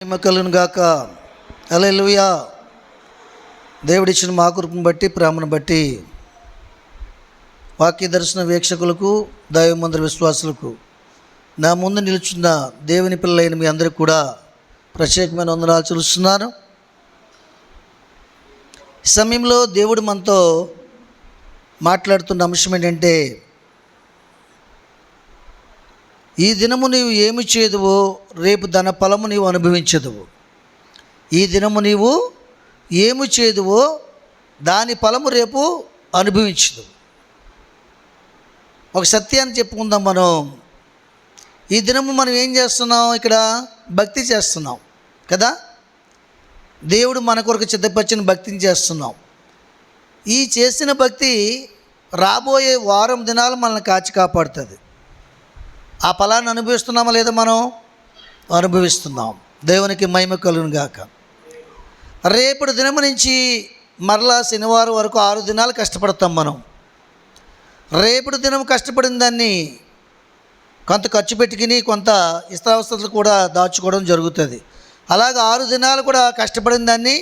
మహిమ కలుగును గాక. హల్లెలూయా. దేవుడిచ్చిన మా కృపను బట్టి, ప్రేమను బట్టి వాక్య దర్శన వీక్షకులకు, దైవమందిర విశ్వాసులకు, నా ముందు నిలుచున్న దేవుని పిల్లలైన మీ అందరికీ కూడా ప్రత్యేకమైన వందనాలు చెల్లిస్తున్నాను. ఈ సమయంలో దేవుడు మనతో మాట్లాడుతున్న అంశం ఏంటంటే, ఈ దినము నీవు ఏమి చేదువో రేపు దాని ఫలము నీవు అనుభవించదువు. ఈ దినము నీవు ఏమి చేదువో దాని ఫలము రేపు అనుభవించదు. ఒక సత్యాన్ని చెప్పుకుందాం. మనం ఈ దినము మనం ఏం చేస్తున్నాం? ఇక్కడ భక్తి చేస్తున్నాం కదా. దేవుడు మన కొరకు సిద్ధపరిచిన భక్తిని చేస్తున్నాం. ఈ చేసిన భక్తి రాబోయే వారం దినాలు మనల్ని కాచి కాపాడుతుంది. ఆ ఫలాన్ని అనుభవిస్తున్నామా లేదా? మనం అనుభవిస్తున్నాం. దేవునికి మహిమ కలుగును గాక. రేపటి దినము నుంచి మరలా శనివారం వరకు 6 దినాలు కష్టపడతాం మనం. రేపటి దినం కష్టపడిన దాన్ని కొంత ఖర్చు పెట్టుకుని కొంత ఇష్టావస్థలు కూడా దాచుకోవడం జరుగుతుంది. అలాగే 6 దినాలు కూడా కష్టపడిన దాన్ని,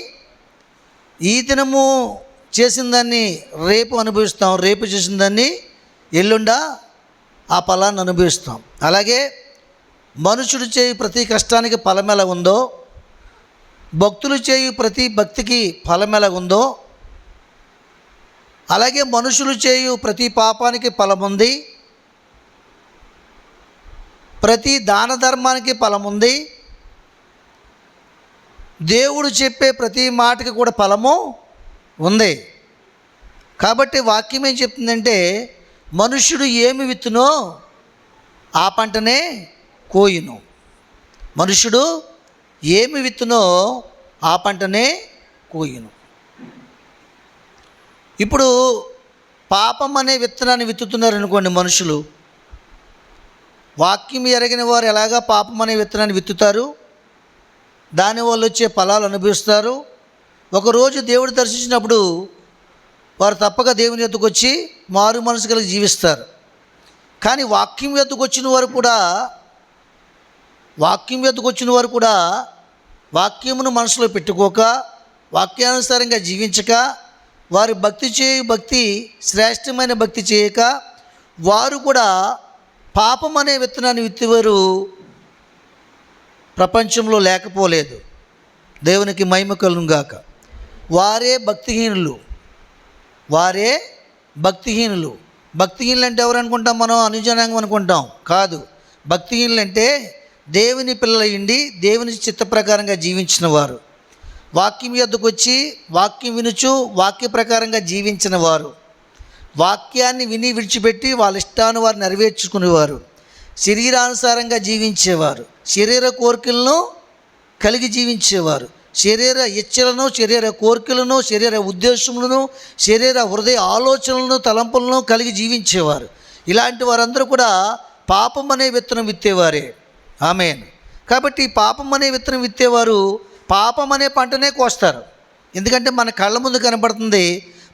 ఈ దినము చేసిన దాన్ని రేపు అనుభవిస్తాం. రేపు చేసిన దాన్ని ఎల్లుండా ఆ ఫలాన్ని అనుభవిస్తాం. అలాగే మనుషుడు చేయు ప్రతి కష్టానికి ఫలం ఎలా ఉందో, భక్తులు చేయు ప్రతి భక్తికి ఫలం ఎలా ఉందో, అలాగే మనుషులు చేయు ప్రతి పాపానికి ఫలం ఉంది, ప్రతి దాన ధర్మానికి ఫలం ఉంది, దేవుడు చెప్పే ప్రతి మాటకి కూడా ఫలము ఉంది. కాబట్టి వాక్యం ఏం చెప్తుందంటే, మనుష్యుడు ఏమి విత్తునో ఆ పంటనే కోయును. మనుష్యుడు ఏమి విత్తునో ఆ పంటనే కోయును. ఇప్పుడు పాపం అనే విత్తనాన్ని విత్తుతున్నారు అనుకోండి మనుషులు. వాక్యం ఎరగిన వారు ఎలాగా పాపం అనే విత్తనాన్ని విత్తుతారు, దానివల్ల వచ్చే ఫలాలు అనుభవిస్తారు. ఒకరోజు దేవుడు దర్శించినప్పుడు వారు తప్పక దేవుని యొద్దకు వచ్చి మారు మనసు కలిగి జీవిస్తారు. కానీ వాక్యం యొద్దకు వచ్చిన వారు కూడా వాక్యమును మనసులో పెట్టుకోక, వాక్యానుసారంగా జీవించక, వారి భక్తి శ్రేష్టమైన భక్తి చేయక, వారు కూడా పాపం అనే విత్తనాన్ని విత్తివారు ప్రపంచంలో లేకపోలేదు. దేవునికి మహిమ కలుగును గాక. వారే భక్తిహీనులు. భక్తిహీనులు అంటే ఎవరు అనుకుంటాం? మనం అనుజనాంగం అనుకుంటాం. కాదు. భక్తిహీనులు అంటే దేవుని పిల్లలయ్యండి, దేవుని చిత్త ప్రకారంగా జీవించిన వారు, వాక్యం యొద్దకు వచ్చి వాక్యం వినుచు వాక్య ప్రకారంగా జీవించిన వారు, వాక్యాన్ని విని విడిచిపెట్టి వాళ్ళ ఇష్టాన్ని వారు నెరవేర్చుకునేవారు, శరీరానుసారంగా జీవించేవారు, శరీర కోరికలను కలిగి జీవించేవారు, శరీర ఇచ్చలను, శరీర కోరికలను, శరీర ఉద్దేశములను, శరీర హృదయ ఆలోచనలను, తలంపులను కలిగి జీవించేవారు. ఇలాంటి వారందరూ కూడా పాపం అనే విత్తనం విత్తేవారే. ఆమేన్. కాబట్టి పాపం అనే విత్తనం విత్తేవారు పాపం అనే పంటనే కోస్తారు. ఎందుకంటే మన కళ్ళ ముందు కనబడుతుంది.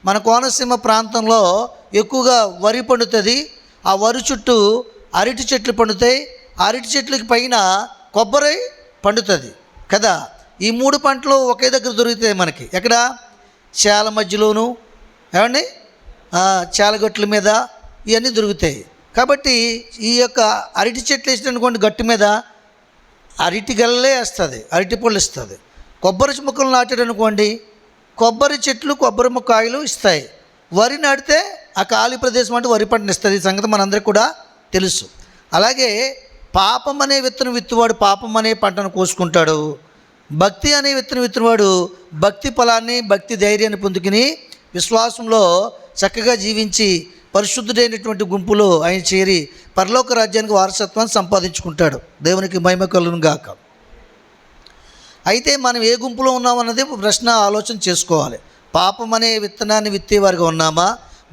మన కోనసీమ ప్రాంతంలో ఎక్కువగా వరి పండుతుంది. ఆ వరి చుట్టూ అరటి చెట్లు పండుతాయి. అరటి చెట్లకి పైన కొబ్బరి పండుతుంది కదా. ఈ 3 పంటలు ఒకే దగ్గర దొరుకుతాయి మనకి. ఎక్కడ? చాల మధ్యలోను, ఏమండి, చాలగట్ల మీద ఇవన్నీ దొరుకుతాయి. కాబట్టి ఈ యొక్క అరటి చెట్లు వేసినటువంటి గట్టు మీద అరటి గల్లే వేస్తుంది, అరటి పళ్ళు ఇస్తుంది. కొబ్బరి మొక్కలు నాటాడు అనుకోండి, కొబ్బరి చెట్లు కొబ్బరి కాయలు ఇస్తాయి. వరి నాటితే ఆ ఖాళీ ప్రదేశం అంటే వరి పంటను ఇస్తుంది. ఈ సంగతి మనందరికీ కూడా తెలుసు. అలాగే పాపం అనే విత్తనం విత్తువాడు పాపం అనే పంటను కోసుకుంటాడు. భక్తి అనే విత్తనం విత్తువాడు భక్తి ఫలాన్ని, భక్తి ధైర్యాన్ని పొందుకుని విశ్వాసంలో చక్కగా జీవించి పరిశుద్ధుడైనటువంటి గుంపులో ఆయన చేరి పరలోక రాజ్యానికి వారసత్వాన్ని సంపాదించుకుంటాడు. దేవునికి మహిమ కలుగును గాక. అయితే మనం ఏ గుంపులో ఉన్నామన్నది ప్రశ్న ఆలోచన చేసుకోవాలి. పాపం అనే విత్తనాన్ని విత్తేవారుగా ఉన్నామా?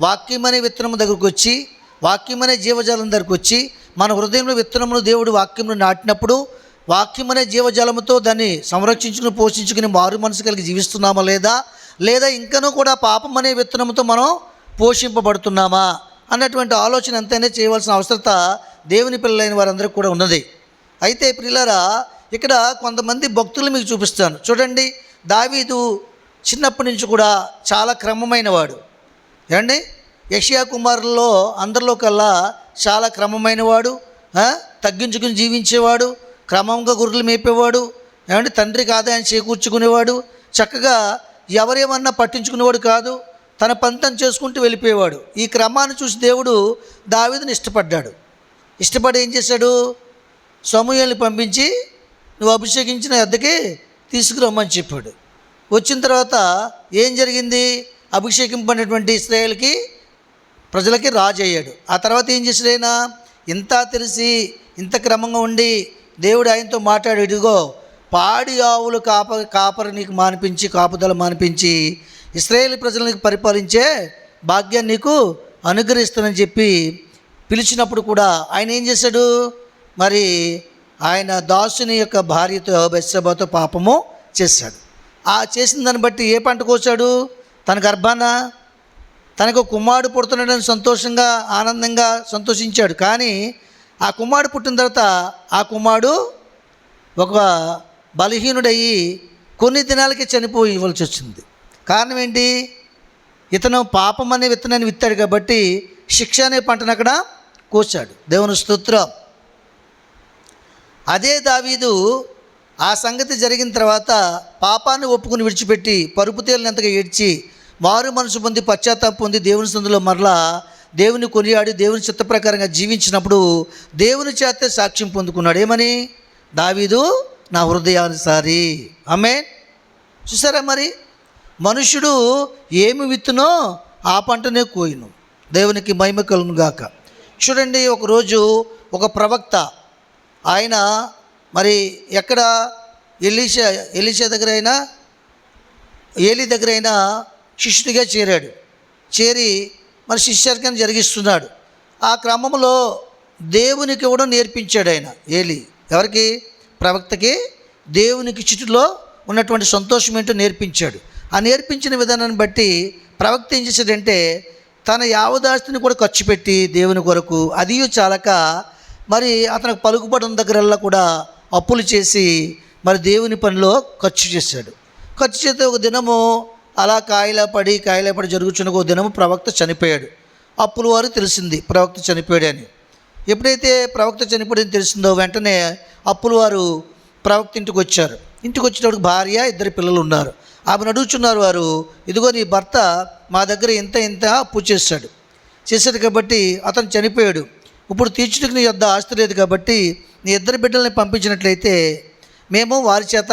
వాక్యం అనే విత్తనం దగ్గరకు వచ్చి, వాక్యం అనే జీవజాలం దగ్గరకు వచ్చి, మన హృదయంలో విత్తనమును దేవుడు వాక్యమును నాటినప్పుడు వాక్యం అనే జీవజాలముతో దాన్ని సంరక్షించుకుని పోషించుకుని మారు మనసు కలిగి జీవిస్తున్నామా లేదా ఇంకనూ కూడా పాపం అనే విత్తనముతో మనం పోషింపబడుతున్నామా అన్నటువంటి ఆలోచన ఎంతైనా చేయవలసిన అవసరత దేవుని పిల్లలైన వారందరికీ కూడా ఉన్నది. అయితే ప్రియులారా, ఇక్కడ కొంతమంది భక్తులు మీకు చూపిస్తాను చూడండి. దావీదు చిన్నప్పటి నుంచి కూడా చాలా క్రమమైన వాడు. ఏమండి, యెషయా కుమారుల్లో అందరిలో కల్లా చాలా క్రమమైన వాడు, తగ్గించుకుని జీవించేవాడు, క్రమంగా గొర్రెలు మేపేవాడు, ఏమంటే తండ్రికి ఆదాయం చేకూర్చుకునేవాడు, చక్కగా ఎవరేమన్నా పట్టించుకునేవాడు కాదు, తన పంతం చేసుకుంటూ వెళ్ళిపోయేవాడు. ఈ క్రమాన్ని చూసి దేవుడు దావీదుని ఇష్టపడ్డాడు. ఇష్టపడి ఏం చేశాడు, సమూయేలుని పంపించి నువ్వు అభిషేకించిన యొద్దకి తీసుకురమ్మని చెప్పాడు. వచ్చిన తర్వాత ఏం జరిగింది, అభిషేకింపడినటువంటి ఇశ్రాయేలుకి ప్రజలకి రాజు అయ్యాడు. ఆ తర్వాత ఏం చేశాడు ఆయన, ఇంత తెలిసి ఇంత క్రమంగా ఉండి దేవుడు ఆయనతో మాట్లాడు, ఇదిగో పాడి ఆవులు కాపరి నీకు మానిపించి, కాపుదల మానిపించి ఇశ్రాయేలు ప్రజలకు పరిపాలించే భాగ్యాన్ని నీకు అనుగ్రహిస్తానని చెప్పి పిలిచినప్పుడు కూడా ఆయన ఏం చేశాడు, మరి ఆయన దాసుని యొక్క భార్యతో బెత్షెబతో పాపము చేశాడు. ఆ చేసిన దాన్ని బట్టి ఏ పంట కోసాడు, తన గర్భాన తనకు కుమారుడు పుడుతున్నాడని సంతోషంగా ఆనందంగా సంతోషించాడు. కానీ ఆ కుమారుడు పుట్టిన తర్వాత ఆ కుమారుడు ఒక బలహీనుడయ్యి కొన్ని దినాలకే చనిపోయి ఇవ్వాల్సి వచ్చింది. కారణం ఏంటి, ఇతను పాపం అనే విత్తనాన్ని విత్తాడు కాబట్టి శిక్ష అనే పంటను అక్కడ కోసాడు. దేవుని స్తోత్రం. అదే దావీదు ఆ సంగతి జరిగిన తర్వాత పాపాన్ని ఒప్పుకుని విడిచిపెట్టి పరుపు తేలినంతగా ఏడ్చి మారు మనసు పొంది పశ్చాత్తాపం పొంది దేవుని సందులో మరలా దేవుని కొనియాడి దేవుని చిత్త ప్రకారంగా జీవించినప్పుడు దేవుని చేతే సాక్ష్యం పొందుకున్నాడు. ఏమని, దావీదు నా హృదయానుసారి. ఆమేన్. చూసారా, మరి మనుషుడు ఏమి విత్తునో ఆ పంటనే కోయును. దేవునికి మహిమ కలుగును గాక. చూడండి, ఒకరోజు ఒక ప్రవక్త ఆయన మరి ఎక్కడ ఎలీషా దగ్గర అయినా ఏలీ దగ్గర అయినా శిష్యుడిగా చేరాడు. చేరి మరి శిష్యర్కం జరిగిస్తున్నాడు. ఆ క్రమంలో దేవునికి ఇవ్వడం నేర్పించాడు ఆయన. ఏలీ ఎవరికి, ప్రవక్తకి దేవునికి చిటిలో ఉన్నటువంటి సంతోషం ఏంటో నేర్పించాడు. ఆ నేర్పించిన విధానాన్ని బట్టి ప్రవక్త ఏం చేశాడంటే తన యావదాస్తిని కూడా ఖర్చు పెట్టి దేవుని కొరకు, అది చాలక మరి అతనికి పలుకుబడిన దగ్గరల్లా కూడా అప్పులు చేసి మరి దేవుని పనిలో ఖర్చు చేశాడు. ఖర్చు చేస్తే ఒక దినము అలా కాయలా పడి జరుగుతున్న ఒక దినము ప్రవక్త చనిపోయాడు. అప్పుల వారు తెలిసింది ప్రవక్త చనిపోయాడు అని. ఎప్పుడైతే ప్రవక్త చనిపోయాడని తెలిసిందో వెంటనే అప్పుల వారు ప్రవక్త ఇంటికి వచ్చారు. ఇంటికి వచ్చేటప్పుడు భార్య, 2 పిల్లలు ఉన్నారు. ఆమెను అడుగుతున్నారు వారు, ఇదిగో నీ భర్త మా దగ్గర ఇంత అప్పు చేశాడు కాబట్టి అతను చనిపోయాడు. ఇప్పుడు తీర్చుటకు నీ యొద్ద ఆస్తి లేదు కాబట్టి నీ 2 బిడ్డల్ని పంపించినట్లయితే మేము వారి చేత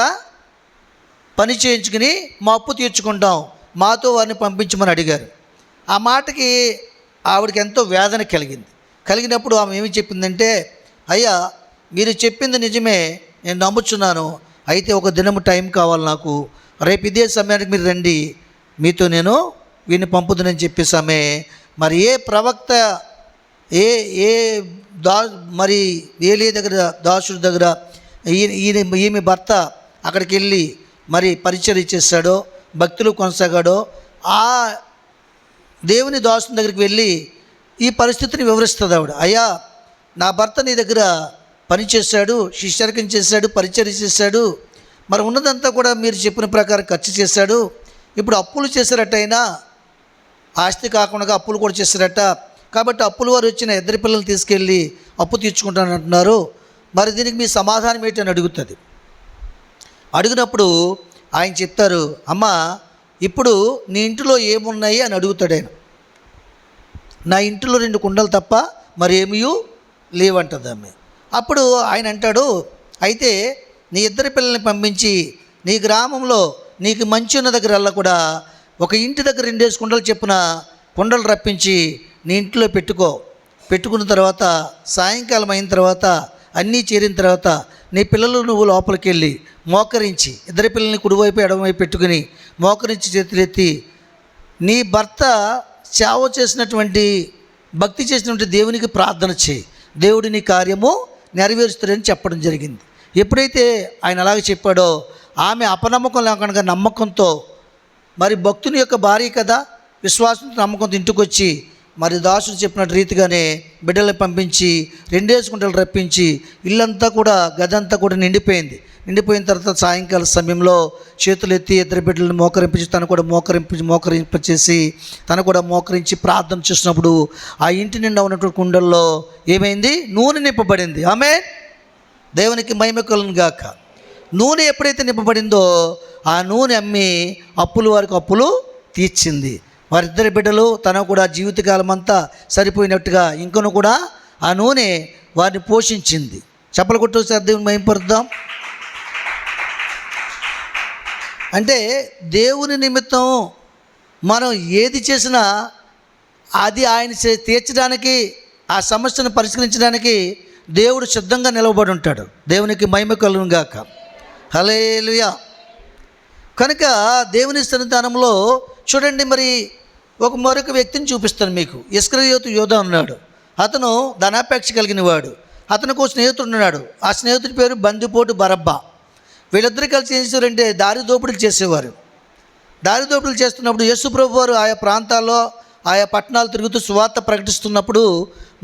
పని చేయించుకుని మా అప్పు తీర్చుకుంటాం, మాతో వారిని పంపించమని అడిగారు. ఆ మాటకి ఆవిడకి ఎంతో వేదన కలిగినప్పుడు ఆమె ఏమి చెప్పిందంటే, అయ్యా మీరు చెప్పింది నిజమే, నేను నమ్ముచున్నాను, అయితే ఒక దినము టైం కావాలి నాకు, రేపు ఇదే సమయానికి మీరు రండి, మీతో నేను వీరిని పంపుదునని చెప్పేసి ఆమె మరి ఏ ప్రవక్త మరి ఏలీ దగ్గర దాసుడి దగ్గర ఈమె భర్త అక్కడికి వెళ్ళి మరి పరిచర్య చేశాడో, భక్తులు కొనసాగాడో, ఆ దేవుని దాసుని దగ్గరికి వెళ్ళి ఈ పరిస్థితిని వివరిస్తుంది ఆవిడ. అయ్యా నా భర్త నీ దగ్గర పనిచేశాడు, శిష్యర్కం చేశాడు, పరిచర్య చేశాడు, మరి ఉన్నదంతా కూడా మీరు చెప్పిన ప్రకారం ఖర్చు చేశాడు, ఇప్పుడు అప్పులు చేశారట, అయినా ఆస్తి కాకుండా అప్పులు కూడా చేశారట, కాబట్టి అప్పుల వారు వచ్చిన 2 పిల్లలు తీసుకెళ్ళి అప్పు తీర్చుకుంటానంటున్నారు, మరి దీనికి మీ సమాధానం ఏంటని అడుగుతుంది. అడిగినప్పుడు ఆయన చెప్తారు, అమ్మా ఇప్పుడు నీ ఇంటిలో ఏమున్నాయి అని అడుగుతాడు ఆయన. నా ఇంటిలో 2 కుండలు తప్ప మరేమీ లేవంటుంది ఆమె. అప్పుడు ఆయన అంటాడు, అయితే నీ 2 పిల్లల్ని పంపించి నీ గ్రామంలో నీకు మంచి ఉన్న దగ్గరల్లా కూడా ఒక ఇంటి దగ్గర 2 కుండలు చెప్పున కుండలు రప్పించి నీ ఇంట్లో పెట్టుకున్న తర్వాత సాయంకాలం అయిన తర్వాత అన్నీ చేరిన తర్వాత నీ పిల్లలు నువ్వు లోపలికి వెళ్ళి మోకరించి 2 పిల్లల్ని కుడివైపు ఎడమవైపు పెట్టుకుని మోకరించి చేతులెత్తి నీ భర్త సేవ చేసినటువంటి భక్తి చేసినటువంటి దేవునికి ప్రార్థన చేయి, దేవుడి నీ కార్యము నెరవేరుస్తాడని చెప్పడం జరిగింది. ఎప్పుడైతే ఆయన అలాగే చెప్పాడో ఆమె అపనమ్మకం లేకుండా నమ్మకంతో, మరి భక్తుని యొక్క భార్య కదా, విశ్వాసంతో నమ్మకంతో ఇంటికి వచ్చి మరి దాసుడు చెప్పినట్టు రీతిగానే బిడ్డలను పంపించి 2 కుంటలు రప్పించి ఇల్లంతా కూడా గదంతా కూడా నిండిపోయిన తర్వాత సాయంకాల సమయంలో చేతులు ఎత్తి 2 బిడ్డలను మోకరింపించి తను కూడా మోకరింపచేసి తను కూడా మోకరించి ప్రార్థన చేసినప్పుడు ఆ ఇంటి నిండా ఉన్నటువంటి కుండల్లో ఏమైంది? నూనె నింపబడింది. ఆమేన్. దేవునికి మహిమ కలుగును గాక. నూనె ఎప్పుడైతే నింపబడిందో ఆ నూనె అమ్మి వారికి అప్పులు తీర్చింది. వారిద్దరి బిడ్డలు తన కూడా జీవితకాలం అంతా సరిపోయినట్టుగా ఇంకను కూడా ఆ నూనె వారిని పోషించింది. చప్పలు కొట్టేసారి దేవుని మహిమపరుద్దాం. అంటే దేవుని నిమిత్తం మనం ఏది చేసినా అది ఆయన తీర్చడానికి, ఆ సమస్యను పరిష్కరించడానికి దేవుడు సిద్ధంగా నిలవబడి ఉంటాడు. దేవునికి మహిమ కలుగును గాక. హల్లెలూయా. కనుక దేవుని సన్నిధానంలో చూడండి, మరి మరొక వ్యక్తిని చూపిస్తాను మీకు. ఇస్కరియోతు యోధా ఉన్నాడు. అతను ధనాపేక్ష కలిగిన వాడు. అతనికి ఒక స్నేహితుడు ఉన్నాడు. ఆ స్నేహితుడి పేరు బందిపోటు బరబ్బా. వీళ్ళిద్దరు కలిసి ఏం చేశారంటే దారి దోపిడీలు చేసేవారు. దారి దోపిడీలు చేస్తున్నప్పుడు యేసు ప్రభు వారు ఆయా ప్రాంతాల్లో ఆయా పట్టణాలు తిరుగుతూ సువార్త ప్రకటిస్తున్నప్పుడు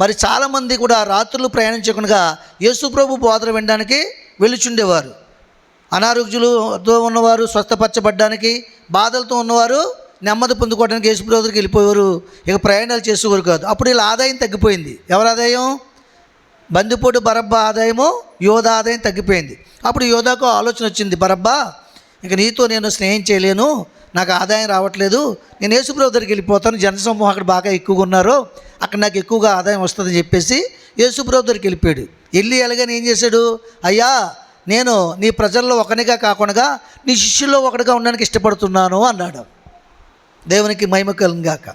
మరి చాలామంది కూడా రాత్రులు ప్రయాణించకుండా యేసు ప్రభు బోధన వినడానికి వెళ్ళుచుండేవారు. అనారోగ్యులతో ఉన్నవారు స్వస్థపరచబడ్డానికి, బాధలతో ఉన్నవారు నెమ్మది పొందుకోవడానికి యేసు ప్రభు దగ్గరికి వెళ్ళిపోయేవారు. ఇక ప్రయాణాలు చేసేవారు కాదు. అప్పుడు వీళ్ళ ఆదాయం తగ్గిపోయింది. ఎవరి ఆదాయం? బందిపోటు బరబ్బా ఆదాయము, యోధా ఆదాయం తగ్గిపోయింది. అప్పుడు యోధాకు ఆలోచన వచ్చింది, బరబ్బా ఇక నీతో నేను స్నేహం చేయలేను, నాకు ఆదాయం రావట్లేదు, నేను యేసు ప్రభు దగ్గరికి వెళ్ళిపోతాను, జనసమూహం అక్కడ బాగా ఎక్కువగా ఉన్నారు, అక్కడ నాకు ఎక్కువగా ఆదాయం వస్తుందని చెప్పేసి యేసు ప్రభు దగ్గరికి వెళ్ళిపోయాడు. వెళ్ళి ఎలాగని ఏం చేశాడు? అయ్యా, నేను నీ ప్రజల్లో ఒకనిగా కాకుండా నీ శిష్యుల్లో ఒకటిగా ఉండడానికి ఇష్టపడుతున్నాను అన్నాడు. దేవునికి మహిమ కలుగును గాక.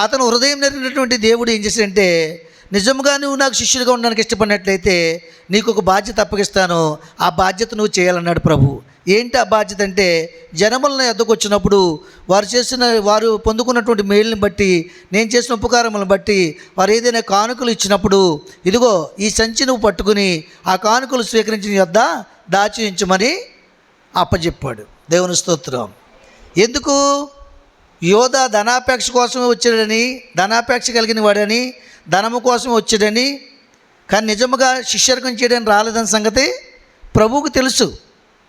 అతను హృదయం నెరిగినటువంటి దేవుడు ఏం చేశాడంటే, నిజంగా నువ్వు నాకు శిష్యుడిగా ఉండడానికి ఇష్టపడినట్లయితే నీకు ఒక బాధ్యత అప్పగిస్తాను, ఆ బాధ్యత నువ్వు చేయాలన్నాడు ప్రభు. ఏంటి ఆ బాధ్యత అంటే, జనములను ఎద్దకు వచ్చినప్పుడు వారు పొందుకున్నటువంటి మేలుని బట్టి, నేను చేసిన ఉపకారములను బట్టి వారు ఏదైనా కానుకలు ఇచ్చినప్పుడు, ఇదిగో ఈ సంచి నువ్వు పట్టుకుని ఆ కానుకలు స్వీకరించిన యొద్ద దాచి ఉంచమని అప్పచెప్పాడు. దేవుని స్తోత్రం. ఎందుకు? యోధా ధనాపేక్ష కోసమే వచ్చాడని, ధనాపేక్ష కలిగిన వాడని, ధనము కోసం వచ్చాడని, కానీ నిజముగా శిష్యర్గం చేయడానికి రాలేదని సంగతి ప్రభువుకు తెలుసు.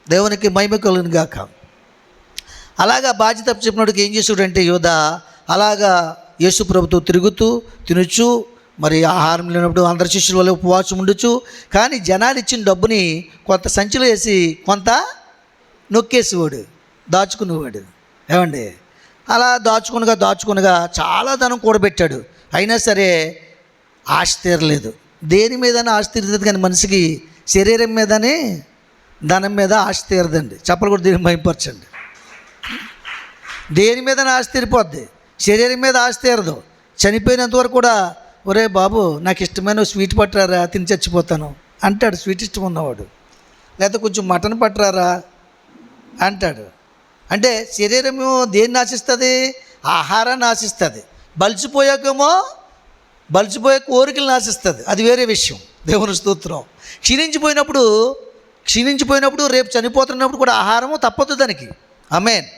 దేవునికి మహిమ కలుగును గాక. అలాగా బాధ్యత చెప్పినప్పుడు ఏం చేసాడంటే యోధా అలాగా యేసు ప్రభుతో తిరుగుతూ తినచ్చు, మరి ఆహారం లేనప్పుడు అందరి శిష్యుల వల్ల ఉపవాసం ఉండొచ్చు, కానీ జనాలు ఇచ్చిన డబ్బుని కొంత సంచిలో వేసి కొంత నొక్కేసేవాడు, దాచుకునేవాడు. ఏమండి, అలా దాచుకునగా చాలా ధనం కూడబెట్టాడు. అయినా సరే ఆశ తీరలేదు. దేని మీదనే ఆశ తీరుతుంది, కానీ మనిషికి శరీరం మీదనే ధనం మీద ఆశ తీరదండి. చెప్పలు కూడా దీన్ని భయపరచండి. దేని మీద ఆశ తీరిపోద్ది, శరీరం మీద ఆశ తీరదు. చనిపోయినంత వరకు కూడా ఒరే బాబు నాకు ఇష్టమైన స్వీట్ పట్టరారా, తిని చచ్చిపోతాను అంటాడు స్వీట్ ఇష్టం ఉన్నవాడు. లేకపోతే కొంచెం మటన్ పట్టరారా అంటాడు. అంటే శరీరము దేన్ని ఆశిస్తుంది? ఆహారాన్ని ఆశిస్తుంది. బలిసిపోయే కోరికలను ఆశిస్తుంది, అది వేరే విషయం. దేవుని స్తోత్రం. క్షీణించిపోయినప్పుడు రేపు చనిపోతున్నప్పుడు కూడా ఆహారము తప్పదు దానికి. ఆమేన్.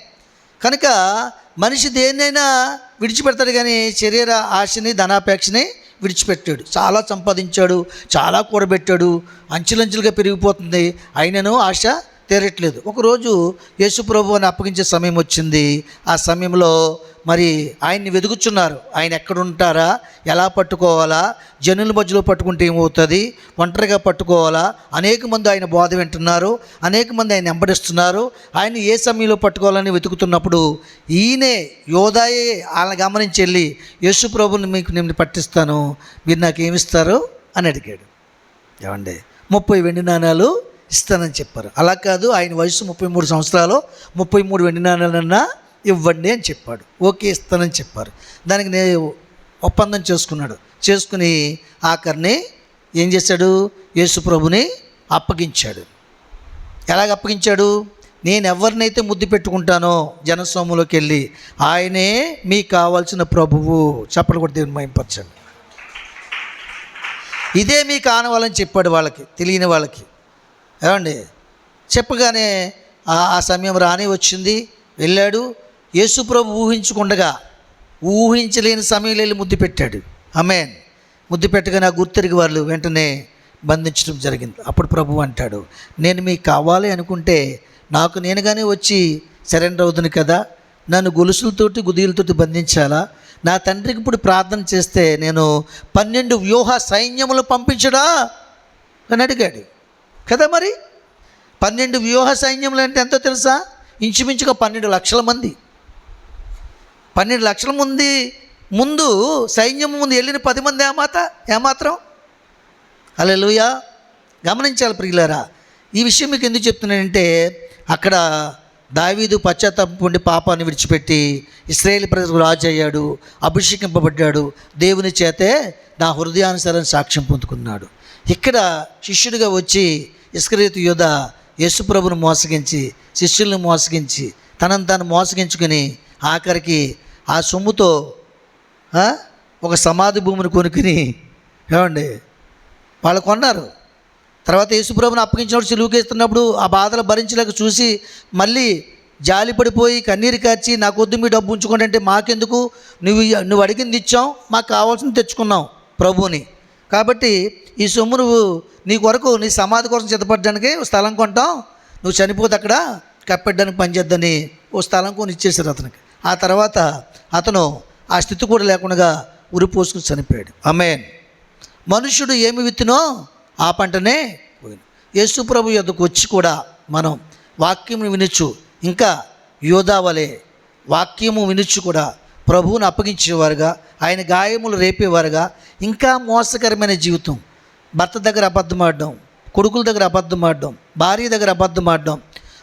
కనుక మనిషి దేన్నైనా విడిచిపెడతాడు, కానీ శరీర ఆశని ధనాపేక్షని విడిచిపెట్టాడు. చాలా సంపాదించాడు, చాలా కూడబెట్టాడు, అంచెలంచెలుగా పెరిగిపోతుంది, అయినను ఆశ తీరట్లేదు. ఒకరోజు యేసు ప్రభువుని అప్పగించే సమయం వచ్చింది. ఆ సమయంలో మరి ఆయన్ని వెతుకుచున్నారు. ఆయన ఎక్కడుంటారా, ఎలా పట్టుకోవాలా, జనుల మధ్యలో పట్టుకుంటే ఏమవుతుంది, ఒంటరిగా పట్టుకోవాలా, అనేక మంది ఆయన బోధ వింటున్నారు, అనేక మంది ఆయన వెంబడిస్తున్నారు. ఆయన ఏ సమయంలో పట్టుకోవాలని వెతుకుతున్నప్పుడు ఈయనే యోధాయే వాళ్ళని గమనించి వెళ్ళి, యేసు ప్రభుని నేను పట్టిస్తాను, మీరు నాకు ఏమిస్తారు అని అడిగాడు. ఏమండి, 30 వెండి నాణాలు ఇస్తానని చెప్పారు. అలా కాదు, ఆయన వయసు 33 సంవత్సరాలు, 33 వెండి నాణాలన్నా ఇవ్వండి అని చెప్పాడు. ఓకే ఇస్తానని చెప్పారు. దానికి నేను ఒప్పందం చేసుకుని ఆఖరిని ఏం చేశాడు? యేసు ప్రభుని అప్పగించాడు. ఎలాగ అప్పగించాడు? నేను ఎవరినైతే ముద్దు పెట్టుకుంటానో జనసమూహంలోకి వెళ్ళి, ఆయనే మీకు కావాల్సిన ప్రభువు. చెప్పలు కూడా దేవుని మహిమపరచండి. ఇదే మీకు ఆనవాలని చెప్పాడు వాళ్ళకి, తెలియని వాళ్ళకి. ఏమండి, చెప్పగానే ఆ సమయం రాని వచ్చింది. వెళ్ళాడు. యేసు ప్రభు ఊహించలేని సమయంలో వెళ్ళి ముద్దు పెట్టాడు. ఆమేన్. ముద్దు పెట్టగానే ఆ గుర్తిరిగి వాళ్ళు వెంటనే బంధించడం జరిగింది. అప్పుడు ప్రభువు అంటాడు, నేను మీకు కావాలి అనుకుంటే నాకు నేనుగానే వచ్చి సరెండర్ అవుతుంది కదా, నన్ను గొలుసులతోటి గుదిలతోటి బంధించాలా? నా తండ్రికి ఇప్పుడు ప్రార్థన చేస్తే నేను 12 వ్యూహ సైన్యములు పంపించడా అని అడిగాడు కదా. మరి 12 వ్యూహ సైన్యములు అంటే ఎంతో తెలుసా? ఇంచుమించుగా 12 లక్షల మంది. 12 లక్షల మంది ముందు సైన్యం ముందు వెళ్ళిన 10 మంది ఏమాత్రం. హల్లెలూయా. గమనించాలి ప్రియులారా. ఈ విషయం మీకు ఎందుకు చెప్తున్నానంటే, అక్కడ దావీదు పశ్చాత్తాపం పొంది పాపాన్ని విడిచిపెట్టి ఇశ్రాయేలు ప్రజలకు రాజు అయ్యాడు, అభిషేకింపబడ్డాడు, దేవుని చేతే నా హృదయానుసారం సాక్ష్యం పొందుకున్నాడు. ఇక్కడ శిష్యుడిగా వచ్చి ఇస్కరియోతు యూదా యేసుప్రభుని మోసగించి, శిష్యుల్ని మోసగించి, తనను తాను మోసగించుకుని ఆఖరికి ఆ సొమ్ముతో ఒక సమాధి భూమిని కొనుక్కుని ఏమండి వాళ్ళు కొన్నారు. తర్వాత యేసుప్రభుని అప్పగించినప్పుడు సిలువకేస్తున్నప్పుడు ఆ బాధలు భరించలేక చూసి మళ్ళీ జాలి పడిపోయి కన్నీరు కార్చి నాకొద్దు మీ డబ్బు ఉంచుకోండి అంటే, మాకెందుకు, నువ్వు అడిగింది ఇచ్చాం, మాకు కావాల్సింది తెచ్చుకున్నాం ప్రభువుని, కాబట్టి ఈ సొమ్ము నువ్వు నీ కొరకు నీ సమాధి కోసం సిద్ధపడడానికి ఓ స్థలం కొంటాం, నువ్వు చనిపోతే అక్కడ కప్పెట్టడానికి పనిచేద్దని ఓ స్థలం కొని ఇచ్చేసారు అతనికి. ఆ తర్వాత అతను ఆ స్థితి కూడా లేకుండా ఉరిపోసుకుని చనిపోయాడు. ఆమేన్. మనుష్యుడు ఏమి విత్తునో ఆ పంటనే పోయిన. యేసు ప్రభు యొద్దకు వచ్చి కూడా మనం వాక్యమును వినొచ్చు, ఇంకా యోధా వలె వాక్యము వినొచ్చు కూడా ప్రభువును అప్పగించేవారుగా, ఆయన గాయములు రేపేవారుగా, ఇంకా మోసకరమైన జీవితం, భర్త దగ్గర అబద్ధం ఆడడం, కొడుకుల దగ్గర అబద్ధం ఆడడం, భార్య దగ్గర అబద్ధం ఆడడం,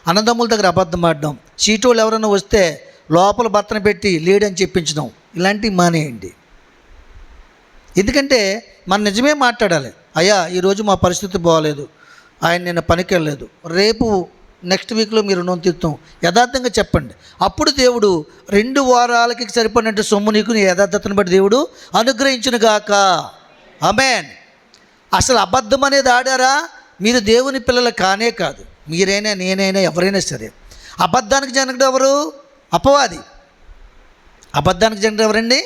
అన్నదమ్ముల దగ్గర అబద్ధం ఆడడం, చీటోళ్ళు ఎవరైనా వస్తే లోపల భర్తను పెట్టి లేడని చెప్పించడం, ఇలాంటివి మానేయండి. ఎందుకంటే మనం నిజమే మాట్లాడాలి. అయ్యా ఈరోజు మా పరిస్థితి బాగోలేదు, ఆయన నిన్న పనికి వెళ్ళలేదు, రేపు నెక్స్ట్ వీక్లో మీరు రుణం తీర్తాం, యథార్థంగా చెప్పండి. అప్పుడు దేవుడు 2 వారాలకి సరిపడినట్టు సొమ్ము నీకు నీ యథార్థతను బట్టి దేవుడు అనుగ్రహించునుగాక. ఆమేన్. అసలు అబద్ధం అనేది ఆడారా మీరు దేవుని పిల్లలు కానే కాదు. మీరైనా నేనైనా ఎవరైనా సరే అబద్ధానికి జనకుడు ఎవరు? అపవాది. అబద్ధానికి జనకుడు ఎవరండి?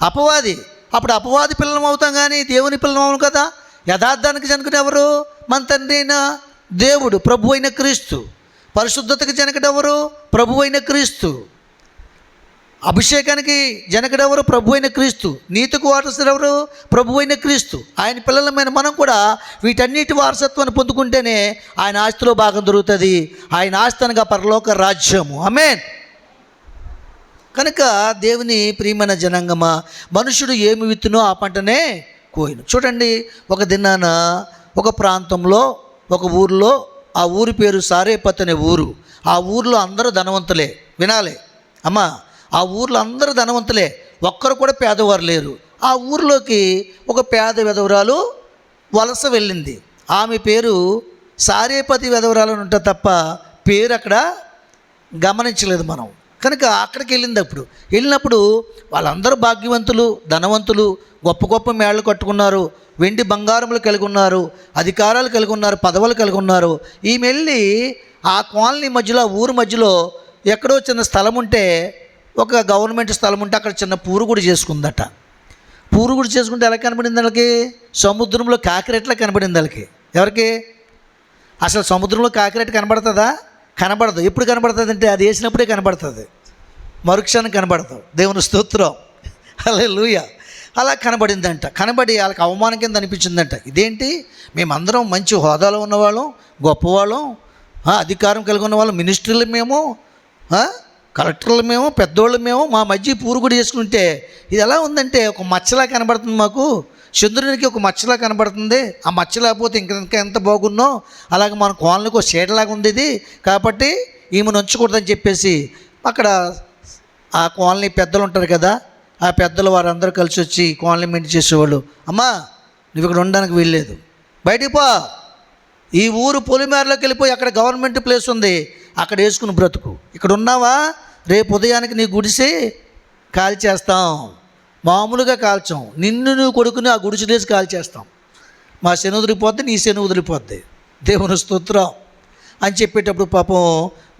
అపవాది. అప్పుడు అపవాది పిల్లలం అవుతాం కానీ దేవుని పిల్లలం అవును కదా. యథార్థానికి జనకుడు ఎవరు? మన తండ్రి అయిన దేవుడు, ప్రభు అయిన క్రీస్తు. పరిశుద్ధతకి జనకుడు ఎవరు? ప్రభు అయిన క్రీస్తు. అభిషేకానికి జనకుడు ఎవరు? ప్రభు అయిన క్రీస్తు. నీతికి వారసుడు ఎవరు? ప్రభు అయిన క్రీస్తు. ఆయన పిల్లలమైన మనం కూడా వీటన్నిటి వారసత్వాన్ని పొందుకుంటేనే ఆయన ఆస్తిలో భాగం దొరుకుతుంది. ఆయన ఆస్తి అనగా పరలోక రాజ్యము. ఆమేన్. కనుక దేవుని ప్రియమైన జనాంగమా, మనుషుడు ఏమి విత్తునో ఆ పంటనే కోయును. చూడండి, ఒక దినాన ఒక ప్రాంతంలో ఒక ఊరిలో, ఆ ఊరి పేరు సారేపత్ అనే ఊరు. ఆ ఊరిలో అందరూ ధనవంతులే. వినాలి అమ్మా, ఆ ఊర్లో అందరూ ధనవంతులే, ఒక్కరు కూడా పేదవారు లేరు. ఆ ఊరిలోకి ఒక పేద విధవరాలు వలస వెళ్ళింది. ఆమె పేరు సారేపతి విధవరాలు అని ఉంటుంది తప్ప పేరు అక్కడ గమనించలేదు మనం. కనుక అక్కడికి వెళ్ళినప్పుడు వాళ్ళందరూ భాగ్యవంతులు, ధనవంతులు, గొప్ప గొప్ప మేళ్ళు కట్టుకున్నారు, వెండి బంగారములు కలిగి ఉన్నారు, అధికారాలు కలిగి ఉన్నారు, పదవులు కలిగి ఉన్నారు. ఈమె వెళ్ళి ఆ కాలనీ మధ్యలో, ఆ ఊరు మధ్యలో ఎక్కడో చిన్న స్థలం ఉంటే, ఒక గవర్నమెంట్ స్థలం ఉంటే అక్కడ చిన్న పూరుగుడి చేసుకుందట. పూరుగుడి చేసుకుంటే ఎలా కనబడింది వాళ్ళకి? సముద్రంలో కాకిరెట్లా కనబడింది వాళ్ళకి. ఎవరికి? అసలు సముద్రంలో కాకిరెట్ కనబడుతుందా? కనబడదు. ఎప్పుడు కనబడుతుంది అంటే అది వేసినప్పుడే కనబడుతుంది, మరుక్షణం కనబడతావు. దేవుని స్తోత్రం. హల్లెలూయా. అలా కనబడిందంట. కనబడి వాళ్ళకి అవమానం కింద అనిపించిందంట. ఇదేంటి, మేమందరం మంచి హోదాలో ఉన్నవాళ్ళం, గొప్పవాళ్ళం, అధికారం కలిగి ఉన్నవాళ్ళం, మినిస్టర్లు మేము, కలెక్టర్లు మేము, పెద్దోళ్ళు మేము, మా మధ్య పూరుగుడి చేసుకుంటే ఇది ఎలా ఉందంటే ఒక మచ్చలా కనబడుతుంది మాకు. చంద్రునికి ఒక మచ్చలా కనబడుతుంది. ఆ మచ్చ లేకపోతే ఇంకా ఎంత బాగున్నో, అలాగే మన కోళ్ళకి ఒక షేడలాగా ఉంది ఇది, కాబట్టి ఈమెను ఉంచకూడదని చెప్పేసి అక్కడ ఆ కాలనీ పెద్దలు ఉంటారు కదా, ఆ పెద్దలు వారందరూ కలిసి వచ్చి కాలనీ మెయింటైన్ చేసేవాళ్ళు, అమ్మా నువ్వు ఇక్కడ ఉండడానికి వీల్లేదు, బయటికి పో, ఈ ఊరు పొలిమేరలోకి వెళ్ళిపోయి అక్కడ గవర్నమెంట్ ప్లేస్ ఉంది, అక్కడ వేసుకుని బ్రతుకు, ఇక్కడ ఉన్నావా రేపు ఉదయానికి నీ గుడిసి కాల్ చేస్తాం, మామూలుగా కాల్చాం, నిన్ను నువ్వు కొడుకుని ఆ గుడిసిలేసి కాల్ చేస్తాం, మా శని వదిలిపోద్ది, నీ శని వదిలిపోద్ది, దేవుని స్తోత్రం అని చెప్పేటప్పుడు పాపం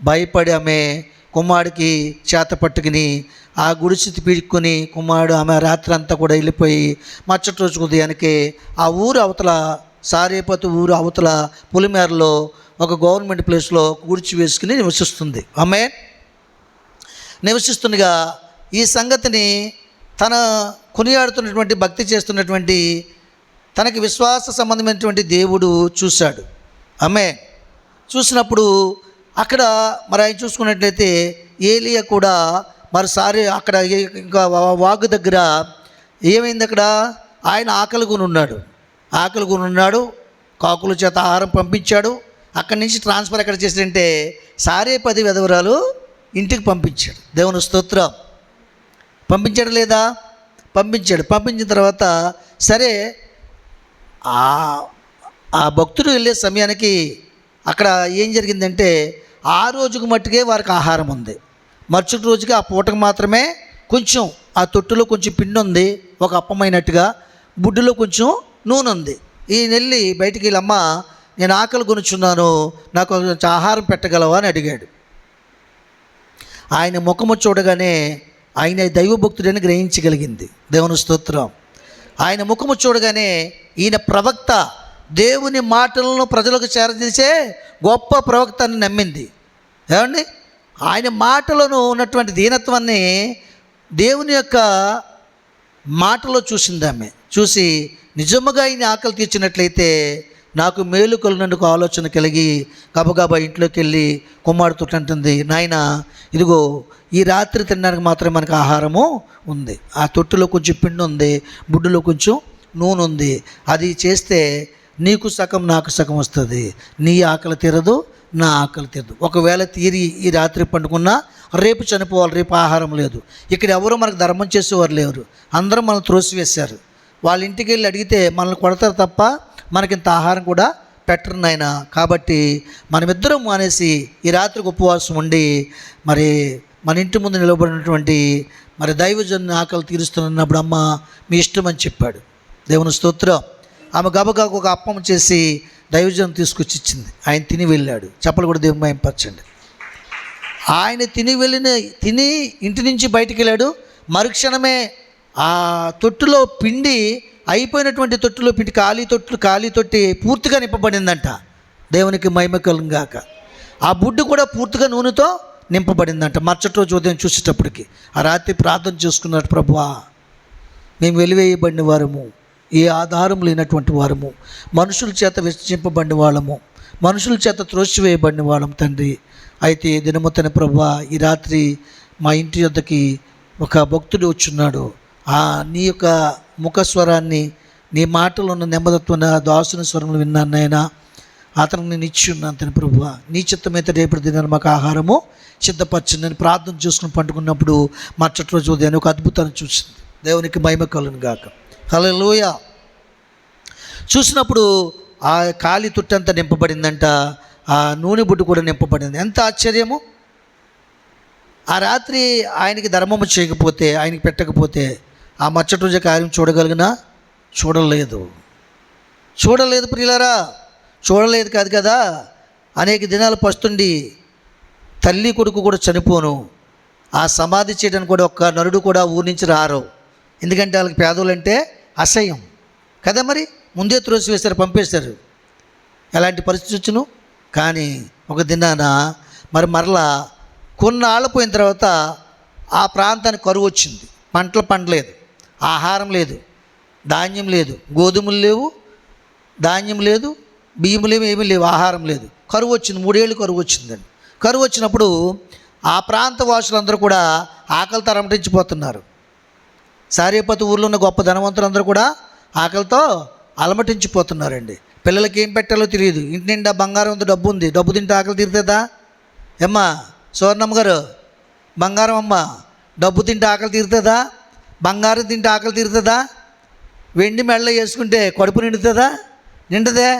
భయపడి ఆమె కుమారుడికి చేత పట్టుకుని ఆ గుడిసి పీడుకొని కుమారుడు ఆమె రాత్రి అంతా కూడా వెళ్ళిపోయి మరుసటి రోజు ఉదయానికి ఆ ఊరు అవతల సారేపతి ఊరు అవతల పులిమేరలో ఒక గవర్నమెంట్ ప్లేస్లో గుడిచి వేసుకుని నివసిస్తుంది. ఆమె నివసిస్తుండగా ఈ సంగతిని తన కొనియాడుతున్నటువంటి భక్తి చేస్తున్నటువంటి తనకి విశ్వాస సంబంధమైనటువంటి దేవుడు చూశాడు. ఆమె చూసినప్పుడు అక్కడ మరి ఆయన చూసుకున్నట్లయితే ఏలియా కూడా మరోసారి అక్కడ ఇంకా వాగు దగ్గర ఏమైంది, అక్కడ ఆయన ఆకలి కొని ఉన్నాడు, కాకుల చేత ఆహారం పంపించాడు. అక్కడి నుంచి ట్రాన్స్ఫర్ ఎక్కడ చేశాడంటే సారేపతి విధవరాలు ఇంటికి పంపించాడు. దేవుని స్తోత్రం. పంపించాడు లేదా? పంపించాడు. పంపించిన తర్వాత సరే ఆ భక్తుడు వెళ్ళే సమయానికి అక్కడ ఏం జరిగిందంటే ఆ రోజుకు మట్టుకే వారికి ఆహారం ఉంది. మరుసటి రోజుకి ఆ పూటకు మాత్రమే కొంచెం ఆ తొట్టులో కొంచెం పిండి ఉంది, ఒక అప్పమైనట్టుగా, బుడ్డులో కొంచెం నూనె ఉంది. ఈ నెల్లి బయటికి వెళ్ళమ్మ, నేను ఆకలి కొనుచున్నాను, నాకు కొంచెం ఆహారం పెట్టగలవా అని అడిగాడు. ఆయన ముఖము చూడగానే ఆయన దైవభక్తుడని గ్రహించగలిగింది. దేవుని స్తోత్రం. ఆయన ముఖము చూడగానే ఈయన ప్రవక్త, దేవుని మాటలను ప్రజలకు చేరదీసే గొప్ప ప్రవక్త అని నమ్మింది. ఏమండి, ఆయన మాటలను ఉన్నటువంటి దీనత్వాన్ని దేవుని యొక్క మాటలో చూసింది ఆమె. చూసి నిజముగా ఈయన ఆకలి తీర్చినట్లయితే నాకు మేలు కలిగినందుకు ఆలోచన కలిగి గబగబా ఇంట్లోకి వెళ్ళి కుమారుడితో అంటుంది, నాయన ఇదిగో ఈ రాత్రి తినడానికి మాత్రమే మనకు ఆహారము ఉంది, ఆ తొట్టులో కొంచెం పిండి ఉంది, బుడ్డులో కొంచెం నూనె ఉంది, అది చేస్తే నీకు సగం నాకు సగం వస్తుంది, నీ ఆకలి తీరదు, నా ఆకలి తీరదు. ఒకవేళ తీరి ఈ రాత్రి పండుకున్నా రేపు చనిపోవాలి, రేపు ఆహారం లేదు. ఇక్కడ ఎవరు మనకు ధర్మం చేసేవారు లేరు, అందరూ మనం త్రోసివేశారు. వాళ్ళ ఇంటికి వెళ్ళి అడిగితే మనల్ని కొడతారు తప్ప మనకింత ఆహారం కూడా పెట్టరు నాయన. కాబట్టి మనమిద్దరం మానేసి ఈ రాత్రికి ఉపవాసం ఉండి మరి మన ఇంటి ముందు నిలబడినటువంటి మరి దైవజన్ ఆకలి తీరుస్తున్నప్పుడు అమ్మ మీ ఇష్టం అని చెప్పాడు. దేవుని స్తోత్రం. ఆమె గబగబా ఒక అప్పం చేసి దైవజనం తీసుకొచ్చి ఇచ్చింది. ఆయన తిని వెళ్ళాడు. చెప్పలు కూడా దేవుని మహిమపరచండి. ఆయన తిని ఇంటి నుంచి బయటికి వెళ్ళాడు. మరుక్షణమే ఆ తొట్టులో పిండి అయిపోయినటువంటి తొట్టులో పిండి ఖాళీ తొట్టి పూర్తిగా నింపబడిందంట. దేవునికి మహిమ కలుగుగాక. ఆ బుడ్డు కూడా పూర్తిగా నూనెతో నింపబడిందంట. మరుసటి రోజు ఉదయం చూసేటప్పటికి ఆ రాత్రి ప్రార్థన చేసుకున్నాడు, ప్రభువా మేము వెలివేయబడిన వారము, ఏ ఆధారం లేనటువంటి వారము, మనుషుల చేత విసర్జింపబడిన వాళ్ళము, మనుషుల చేత త్రోసివేయబడిన వాళ్ళము తండ్రి. అయితే దినముతన ప్రభువా ఈ రాత్రి మా ఇంటి వద్దకి ఒక భక్తుడు వచ్చున్నాడు. నీ యొక్క ముఖస్వరాన్ని, నీ మాటలు ఉన్న నెమ్మదత్వం దాసుని స్వరములు విన్నాను నాయనా, అతను నేను ఇచ్చి ఉన్నాను తన ప్రభువా, నీ చిత్తమైతే రేపటి దినాన్ని మాకు ఆహారము సిద్ధపరచండి. నేను ప్రార్థన చేసుకుని పండుకున్నప్పుడు మరుసటి రోజు ఉదయం ఒక అద్భుతాన్ని చూసింది. దేవునికి మహిమ కలుగును గాక. హల్లెలూయా. చూసినప్పుడు ఆ ఖాళీ తొట్టంతా నింపబడిందంట, ఆ నూనె బుడ్డు కూడా నింపబడింది. ఎంత ఆశ్చర్యము! ఆ రాత్రి ఆయనకి ధర్మము చేయకపోతే, ఆయనకి పెట్టకపోతే ఆ మరుసటి రోజు కార్యం చూడగలిగినా చూడలేదు ప్రియులారా, చూడలేదు కాదు కదా. అనేక దినాలు పస్తుండి తల్లి కొడుకు కూడా చనిపోను, ఆ సమాధి చేయడానికి కూడా ఒక్క నరుడు కూడా ఊరి నుంచి రారు. ఎందుకంటే వాళ్ళకి పేదోళ్ళంటే అసహ్యం కదా. మరి ముందే త్రోసివేశారు, పంపేశారు. ఎలాంటి పరిస్థితి వచ్చును. కానీ ఒక దినాన మరలా కొన్నాళ్ళు పోయిన తర్వాత ఆ ప్రాంతానికి కరువు వచ్చింది. పంటలు పండలేదు, ఆహారం లేదు, ధాన్యం లేదు, గోధుమలు లేవు, ధాన్యం లేదు, బియ్యం లేవు, ఏమీ లేవు, ఆహారం లేదు. కరువు వచ్చింది. 3 ఏళ్ళు కరువు వచ్చిందండి. కరువు వచ్చినప్పుడు ఆ ప్రాంత వాసులందరూ కూడా ఆకలితో అలమటించిపోతున్నారు. సారేపతి ఊర్లో ఉన్న గొప్ప ధనవంతులందరూ కూడా ఆకలితో అలమటించిపోతున్నారండి. పిల్లలకి ఏం పెట్టాలో తెలియదు. ఇంటి నిండా బంగారం ఉంది, డబ్బు ఉంది, డబ్బు తింటే ఆకలి తీరుతుందా? ఏమ్మా సువర్ణమ్మ గారు, బంగారం అమ్మ, డబ్బు తింటే ఆకలి తీరుతుందా? బంగారం తింటే ఆకలి తీరుతుందా? వెండి మెడలో వేసుకుంటే కడుపు నిండుదే.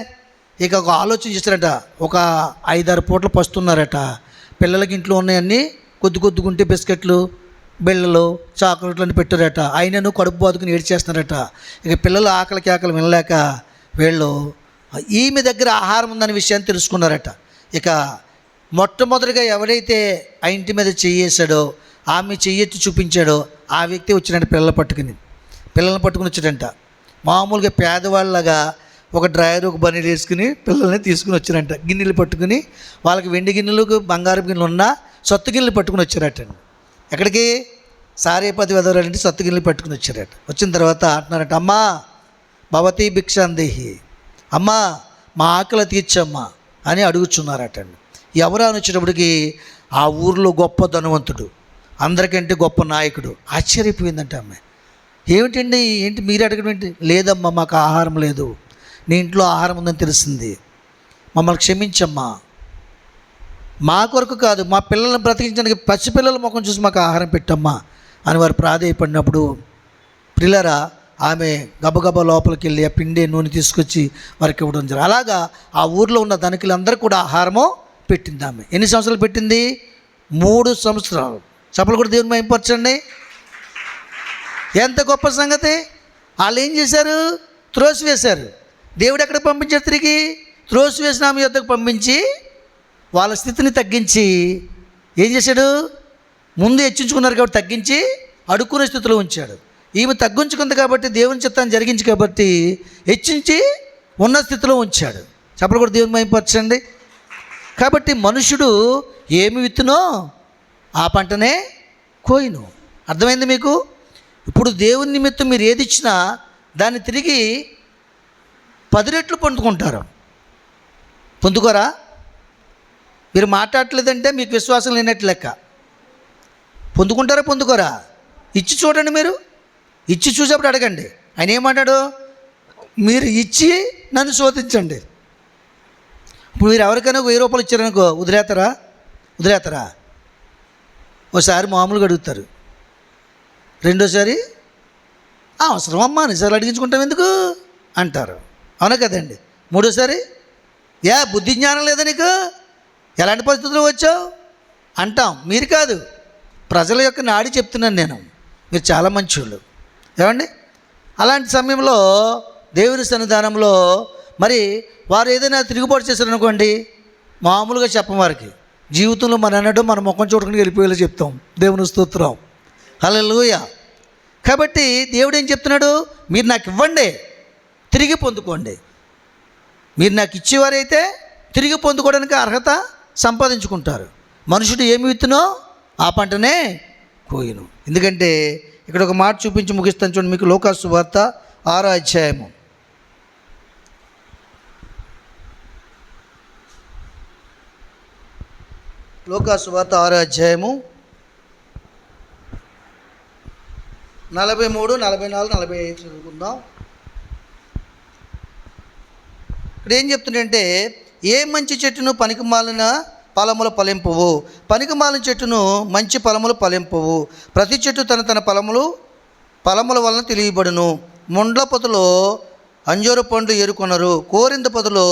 ఇక ఒక ఆలోచన చేస్తారట, ఒక 5-6 పూటలు పస్తున్నారట. పిల్లలకి ఇంట్లో ఉన్నాయన్నీ కొద్దుకుంటే బిస్కెట్లు, బిళ్ళలు, చాక్లెట్లు అని పెట్టారట. అయినను కడుపు బాదుకుని ఏడ్చేస్తున్నారట. ఇక పిల్లలు ఆకలికి వినలేక వీళ్ళు ఈమె దగ్గర ఆహారం ఉందనే విషయాన్ని తెలుసుకున్నారట. ఇక మొట్టమొదటిగా ఎవరైతే ఆ ఇంటి మీద చెయ్యేశాడో, ఆమె చెయ్యెత్తి చూపించాడో ఆ వ్యక్తి వచ్చినట్టు పిల్లల్ని పట్టుకుని వచ్చాడంట. మామూలుగా పేదవాళ్ళగా ఒక డ్రైవర్ ఒక బనీలు వేసుకుని పిల్లల్ని తీసుకుని వచ్చారంట. గిన్నెలు పట్టుకుని, వాళ్ళకి వెండి గిన్నెలు బంగారం గిన్నెలు ఉన్నా సొత్తు గిన్నెలు పట్టుకుని వచ్చారటండి. ఎక్కడికి? సారేపతి వెదవరాలంటే సొత్తు గిన్నెలు పట్టుకుని వచ్చారట. వచ్చిన తర్వాత అంటున్నారట, అమ్మా భవతి భిక్షాందేహి, అమ్మా మా ఆకలి తీర్చమ్మా అని అడుగుచున్నారటండి. ఎవరు అని వచ్చేటప్పటికి ఆ ఊరిలో గొప్ప ధనవంతుడు, అందరికంటే గొప్ప నాయకుడు. ఆశ్చర్యపోయిందంట అమ్మాయి. ఏమిటండి, ఏంటి మీరు అడగడం ఏంటి? లేదమ్మా మాకు ఆహారం లేదు, నీ ఇంట్లో ఆహారం ఉందని తెలిసింది, మమ్మల్ని క్షమించమ్మా, మా కొరకు కాదు మా పిల్లల్ని బ్రతికించడానికి పసిపిల్లల ముఖం చూసి మాకు ఆహారం పెట్టమ్మా అని వారు ప్రాధేయపడినప్పుడు, ప్రియులారా, ఆమె గబగబా లోపలికి వెళ్ళి ఆ పిండి నూనె తీసుకొచ్చి వారికి ఇవ్వడం జరిగింది. అలాగా ఆ ఊర్లో ఉన్న ధనికులందరూ కూడా ఆహారము పెట్టింది ఆమె. ఎన్ని సంవత్సరాలు పెట్టింది? 3 సంవత్సరాలు. చప్పలు కూడా దేవుని మహిమపరచండి. ఎంత గొప్ప సంగతి! వాళ్ళు ఏం చేశారు? త్రోసివేశారు. దేవుడు ఎక్కడ పంపించారు? తిరిగి త్రోసివేసిన ఆమె యొద్దకు పంపించి వాళ్ళ స్థితిని తగ్గించి ఏం చేశాడు? ముందు హెచ్చించుకున్నారు కాబట్టి తగ్గించి అడుక్కునే స్థితిలో ఉంచాడు. ఈమె తగ్గించుకుంది కాబట్టి దేవుని చిత్తాన్ని జరిగించి కాబట్టి హెచ్చించి ఉన్న స్థితిలో ఉంచాడు. చప్పలు కూడా దేవుని మహిమపరచండి. కాబట్టి మనుషుడు ఏమి విత్తునో ఆ పంటనే కోయును. అర్థమైంది మీకు? ఇప్పుడు దేవుని నిమిత్తం మీరు ఏది ఇచ్చినా దాన్ని తిరిగి 10 రెట్లు పొందుకుంటారు. పొందుకోరా? మీరు మాట్లాడలేదంటే మీకు విశ్వాసం లేనట్టు లెక్క. పొందుకుంటారా పొందుకోరా? ఇచ్చి చూడండి. మీరు ఇచ్చి చూసేప్పుడు అడగండి. ఆయన ఏమంటాడు? మీరు ఇచ్చి నన్ను శోధించండి. ఇప్పుడు మీరు ఎవరికైనా 1000 రూపాయలు ఇచ్చారనుకో, వదిలేస్తారా? ఒకసారి మామూలుగా అడుగుతారు, రెండోసారి అవసరం అమ్మా నిజాలు అడిగించుకుంటాం ఎందుకు అంటారు. అవునా కదండి? మూడోసారి బుద్ధి జ్ఞానం లేదా నీకు, ఎలాంటి పరిస్థితుల్లో వచ్చావు అంటాం. మీరు కాదు, ప్రజల యొక్క నాడి చెప్తున్నాను నేను. మీరు చాలా మంచివాళ్ళు ఏమండి. అలాంటి సమయంలో దేవుని సన్నిధానంలో మరి వారు ఏదైనా తిరుగుబాటు చేశారనుకోండి, మామూలుగా చెప్పం వారికి. జీవితంలో మన అన్నట్టు మన ముఖం చూడకుండా వెళ్ళిపోయేలా చెప్తాం. దేవుని స్తోత్రం, హల్లెలూయా. కాబట్టి దేవుడు ఏం చెప్తున్నాడు? మీరు నాకు ఇవ్వండి, తిరిగి పొందుకోండి. మీరు నాకు ఇచ్చేవారైతే తిరిగి పొందుకోవడానికి అర్హత సంపాదించుకుంటారు. మనుషుడు ఏమి విత్తునో ఆ పంటనే కోయును. ఎందుకంటే ఇక్కడ ఒక మాట చూపించి ముగిస్తాను చూడండి. మీకు లోకాసు సువార్త 6వ అధ్యాయము. లోకాసు సువార్త 6వ అధ్యాయము 43, 44, 45 చదువుకుందాం. ఇక్కడ ఏం చెప్తుందంటే, ఏ మంచి చెట్టును పనికిమాలిన ఫలములు ఫలింపవు, పనికిమాలిన చెట్టును మంచి ఫలములు ఫలింపవు. ప్రతి చెట్టు తన ఫలముల వలన తెలియబడును. ముండ్ల పొదలో అంజూరు పండ్లు ఏరుకొనరు, కోరింద పొదలో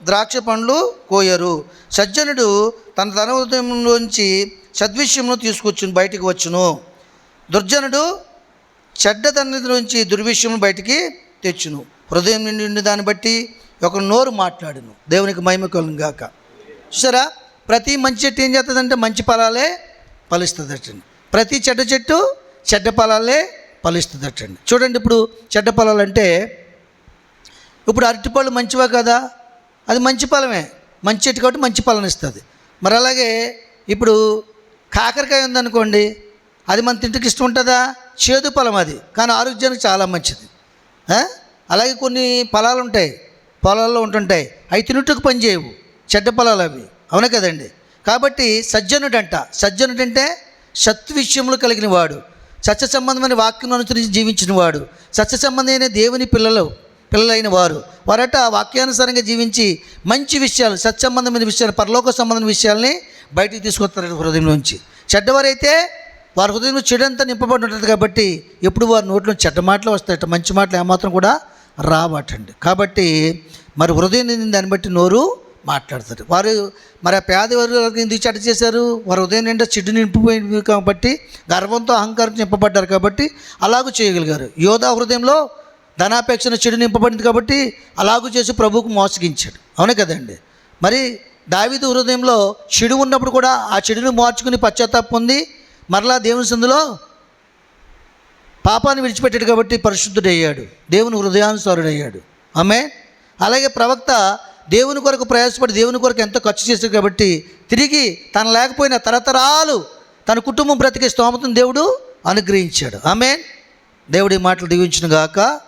ద్రాక్ష పండ్లు కోయరు. సజ్జనుడు తన హృదయంలోంచి సద్విషయమును తీసుకొచ్చును బయటికి వచ్చును, దుర్జనుడు చెడ్డ నుంచి దుర్విషయం బయటికి తెచ్చును. హృదయం నిండి దాన్ని బట్టి ఒక నోరు మాట్లాడును. దేవునికి మహిమ కలుగును గాక. చూసారా, ప్రతి మంచి చెట్టు ఏం చేస్తుందంటే మంచి ఫలాలే ఫలిస్తుందటండి. ప్రతి చెడ్డ చెట్టు చెడ్డ ఫలాలే ఫలిస్తుందటండి. చూడండి, ఇప్పుడు చెడ్డ ఫలాలు అంటే ఇప్పుడు అరటిపళ్ళు మంచివా కదా? అది మంచి ఫలమే, మంచి చెట్టు కాబట్టి మంచి ఫలం ఇస్తుంది. మరి అలాగే ఇప్పుడు కాకరకాయ ఉందనుకోండి, అది మన తింటికి ఇష్టం ఉంటుందా? చేదు ఫలం అది, కానీ ఆరోగ్యానికి చాలా మంచిది. అలాగే కొన్ని ఫలాలు ఉంటాయి, పొలాల్లో ఉంటుంటాయి, అవి తినుటకు పనిచేయవు, చెడ్డ ఫలాలు అవి. అవునా కదండి? కాబట్టి సజ్జనుడంటే సత్విషయములు కలిగిన వాడు, సత్య సంబంధమైన వాక్యం అనుసరించి జీవించిన వాడు, సత్య సంబంధమైన దేవుని పిల్లలైన వారట వాక్యానుసారంగా జీవించి మంచి విషయాలు, సత్సంబంధమైన విషయాలు, పరలోక సంబంధమైన విషయాల్ని బయటికి తీసుకొస్తారు హృదయంలోంచి. చెడ్డవారైతే వారి హృదయంలో చెడంతా నింపబడి ఉంటుంది కాబట్టి ఎప్పుడు వారి నోట్లో చెడ్డ మాటలు వస్తాయట, మంచి మాటలు ఏమాత్రం కూడా రావటండి. కాబట్టి మరి హృదయం నిండిన దాన్ని బట్టి నోరు మాట్లాడతారు. వారు మరి ఆ పేదవారు ఎందుకు చెడ్డ చేశారు? వారి హృదయం నిండా చెడు నింపిపోయింది కాబట్టి, గర్వంతో అహంకారం నింపబడ్డారు కాబట్టి అలాగూ చేయగలిగారు. యోధా హృదయంలో ధనాపేక్షను చెడు నింపబడింది కాబట్టి అలాగూ చేసి ప్రభువుకు మోసగించాడు. అవునే కదండి? మరి దావీదు హృదయంలో చెడు ఉన్నప్పుడు కూడా ఆ చెడును మార్చుకుని పశ్చాత్తాపం పొంది మరలా దేవుని సందులో పాపాన్ని విడిచిపెట్టాడు కాబట్టి పరిశుద్ధుడయ్యాడు, దేవుని హృదయానుసారుడయ్యాడు. ఆమేన్. అలాగే ప్రవక్త దేవుని కొరకు ప్రయాసపడి దేవుని కొరకు ఎంతో ఖర్చు చేశాడు కాబట్టి తిరిగి తన లేకపోయినా తరతరాలు తన కుటుంబం బ్రతికే స్తోమతను దేవుడు అనుగ్రహించాడు. ఆమేన్. దేవుడి మాటలు దీవించును గాక.